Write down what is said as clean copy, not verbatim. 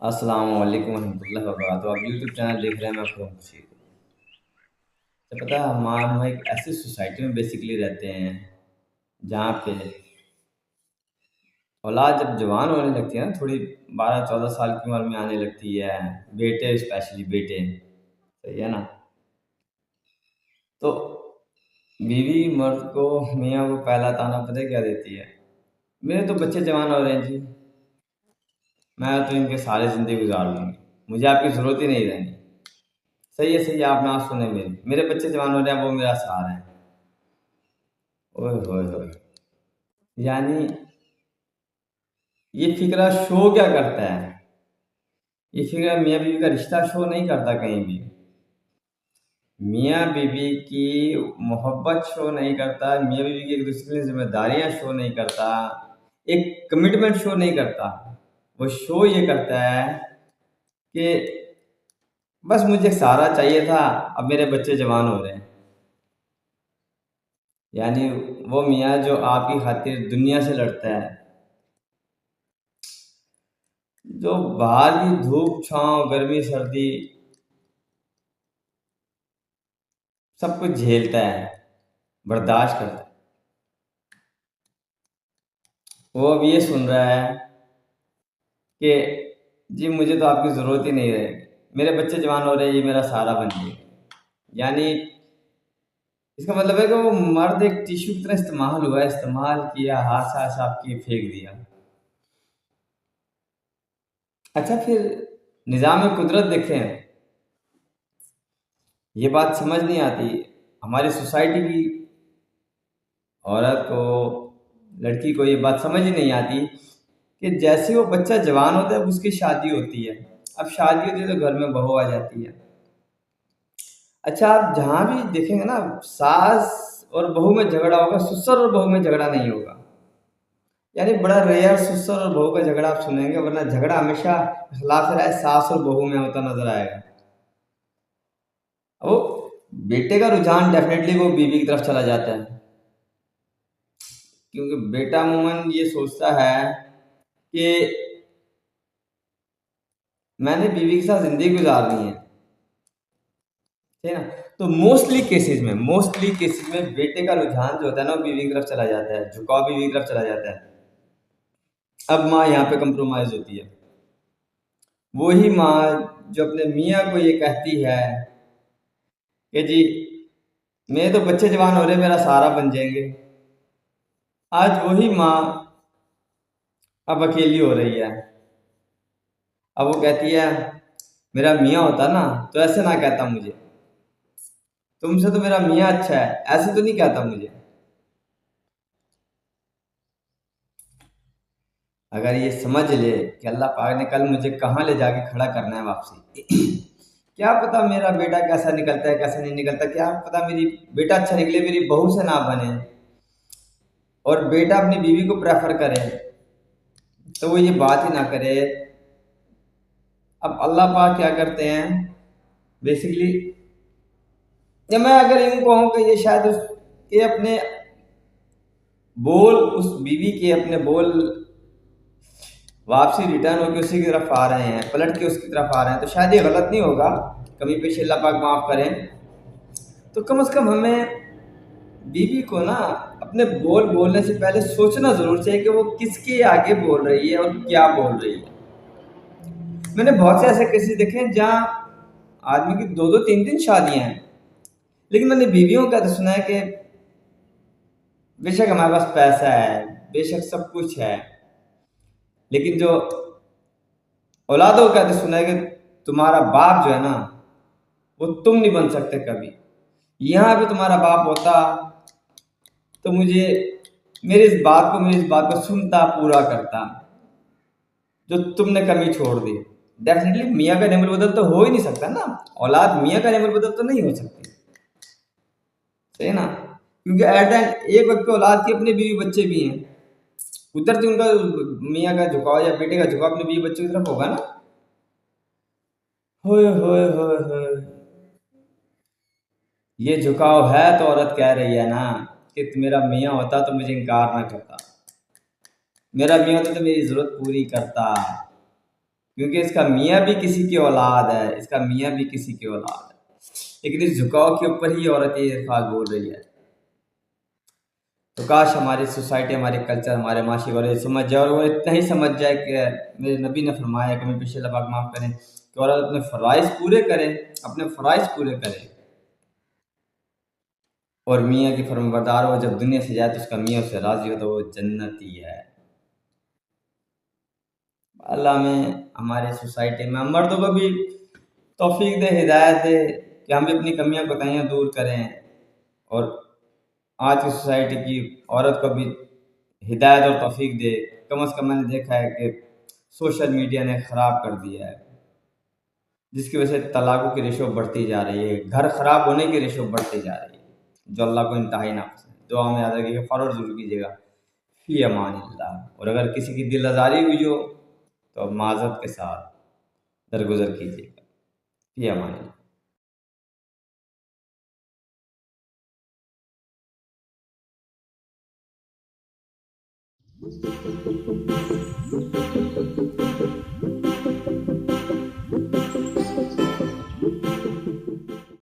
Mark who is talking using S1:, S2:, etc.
S1: अस्सलाम वालेकुम रहमतुल्लाहि व बरकातहू। आप यूट्यूब चैनल देख रहे हैं, मैं फ़ोन खुशी। तो पता है हम एक ऐसी सोसाइटी में बेसिकली रहते हैं जहाँ पे औलाद जब जवान होने लगती है ना, थोड़ी 12-14 साल की उम्र में आने लगती है, बेटे स्पेशली बेटे, सही है ना। तो बीवी मर्द को, मियाँ को पहला ताना पता है क्या देती है? मेरे तो बच्चे जवान हो रहे हैं जी, मैं तो इनके सारे ज़िंदगी गुजार लूँगी, मुझे आपकी ज़रूरत ही नहीं रहनी। सही है, आप ना सुने मेरे बच्चे जवान हो रहे हैं, वो मेरा सहारा है। ओए होए होए! यानी ये फ़िक्रा शो क्या करता है? ये फ़िक्रा मियाँ-बीवी का रिश्ता शो नहीं करता कहीं भी। मियाँ-बीवी की मोहब्बत शो नहीं करता, मियाँ-बीवी की एक-दूसरे की ज़िम्मेदारियाँ शो नहीं करता, एक कमिटमेंट शो नहीं करता। वो शो ये करता है कि बस मुझे एक सहारा चाहिए था, अब मेरे बच्चे जवान हो रहे हैं। यानी वो मियाँ जो आपकी खातिर दुनिया से लड़ता है, जो बाहर की धूप-छाँव, गर्मी-सर्दी सब कुछ झेलता है, बर्दाश्त करता है। वो अब ये सुन रहा है कि जी मुझे तो आपकी ज़रूरत ही नहीं रहेगी, मेरे बच्चे जवान हो रहे हैं, ये मेरा सहारा बन गए। यानी इसका मतलब है कि वो मर्द एक टिश्यू की तरह इस्तेमाल हुआ है, इस्तेमाल किया, हाथ-साथ साफ किए, फेंक दिया। अच्छा फिर निज़ाम कुदरत देखें, ये बात समझ नहीं आती हमारी सोसाइटी की औरत को, लड़की को ये बात समझ ही नहीं आती कि जैसे वो बच्चा जवान होता है, अब उसकी शादी होती है। अब शादी होती है तो घर में बहू आ जाती है। अच्छा आप जहाँ भी देखेंगे ना, सास और बहू में झगड़ा होगा, ससुर और बहू में झगड़ा नहीं होगा। यानी बड़ा रेयर ससुर और बहू का झगड़ा आप सुनेंगे, वरना झगड़ा हमेशा खिलाफ राय सास और बहू में होता नजर आएगा। वो बेटे का रुझान डेफिनेटली वो बीवी की तरफ चला जाता है, क्योंकि बेटा अमूमन ये सोचता है कि मैंने बीवी के साथ जिंदगी गुजारनी है, ठीक है ना। तो मोस्टली केसेस में बेटे का रुझान जो होता है ना, वो बीवी की तरफ चला जाता है, झुकाव बीवी की तरफ चला जाता है। अब माँ यहाँ पे कंप्रोमाइज होती है। वही माँ जो अपने मियाँ को ये कहती है कि जी मेरे तो बच्चे जवान हो रहे, मेरा सहारा बन जाएंगे, आज वही माँ अब अकेली हो रही है। अब वो कहती है मेरा मियाँ होता ना तो ऐसे ना कहता मुझे, तुमसे तो मेरा मियाँ अच्छा है, ऐसे तो नहीं कहता मुझे। अगर ये समझ ले कि अल्लाह पाक ने कल मुझे कहाँ ले जाके खड़ा करना है वापसी, क्या पता मेरा बेटा कैसा निकलता है कैसा नहीं निकलता, क्या पता मेरी बेटा अच्छा निकले, मेरी बहू से ना बने, और बेटा अपनी बीवी को प्रेफर करे, तो वो ये बात ही ना करे। अब अल्लाह पाक क्या करते हैं बेसिकली, या मैं अगर यूं कहूँ कि ये शायद ये अपने बोल, उस बीवी के अपने बोल वापसी रिटर्न होकर उसी की तरफ आ रहे हैं, पलट के उसकी तरफ आ रहे हैं, तो शायद ये गलत नहीं होगा, कभी पेश अल्लाह पाक माफ़ करें। तो कम से कम हमें बीवी को ना अपने बोल बोलने से पहले सोचना ज़रूर चाहिए कि वो किसके आगे बोल रही है और क्या बोल रही है। मैंने बहुत से ऐसे केसेस देखे हैं जहाँ आदमी की दो दो तीन तीन शादियां हैं, लेकिन मैंने बीवियों का तो सुना है कि बेशक हमारे पास पैसा है, बेशक सब कुछ है, लेकिन जो औलादों का तो सुना है कि तुम्हारा बाप जो है ना, वो तुम नहीं बन सकते कभी। यहाँ भी तुम्हारा बाप होता तो मुझे मेरी इस बात को सुनता, पूरा करता, जो तुमने कमी छोड़ दी। डेफिनेटली मियाँ का नेमल बदल तो हो ही नहीं सकता ना, औलाद मियाँ का नेमल बदल तो नहीं हो सकती, सही है ना। क्योंकि एट एंड एक वक्त पे औलाद की अपने बीवी बच्चे भी हैं, उधर तो उनका मियाँ का झुकाव या बेटे का झुकाव अपने बीवी बच्चों की तरफ होगा ना। होए होए होए होए, ये झुकाव है तो औरत कह रही है ना कि मेरा मियाँ होता तो मुझे इनकार ना करता, मेरा मियाँ होता तो मेरी जरूरत पूरी करता, کیونکہ اس کا میاں بھی کسی کی اولاد ہے، اس کا میاں بھی کسی کی اولاد ہے، لیکن اس جھکاؤ کے اوپر ہی عورت یہ الفاظ بول رہی ہے۔ تو کاش ہماری سوسائٹی، ہمارے کلچر، ہمارے معاشرے والے سمجھ جائے، اور وہ اتنا ہی سمجھ جائے کہ میرے نبی نے فرمایا کہ میں پیچھے لباک معاف کریں کہ عورت اپنے فرائض پورے کرے، اپنے فرائض پورے کرے، اور میاں کی فرم بردار ہو، جب دنیا سے جائے تو اس کا میاں اس سے راضی ہو تو وہ جنتی ہے۔ اللہ میں ہمارے سوسائٹی میں ہم مردوں کو بھی توفیق دے، ہدایت دے کہ ہم بھی اپنی کمیاں کوتاہیاں دور کریں، اور آج کی سوسائٹی کی عورت کو بھی ہدایت اور توفیق دے۔ کم از کم میں نے دیکھا ہے کہ سوشل میڈیا نے خراب کر دیا ہے، جس کی وجہ سے طلاقوں کی ریشو بڑھتی جا رہی ہے، گھر خراب ہونے کی ریشو بڑھتی جا رہی ہے، جو اللہ کو انتہائی ناپسند ہے۔ دعا میں یاد رکھیے گا، فوراً ضرور کیجیے گا۔ فی امان اللہ۔ اور اگر کسی کی دل آزاری ہوئی ہو تو معذرت کے ساتھ درگزر کیجیے گا۔ فی امان اللہ۔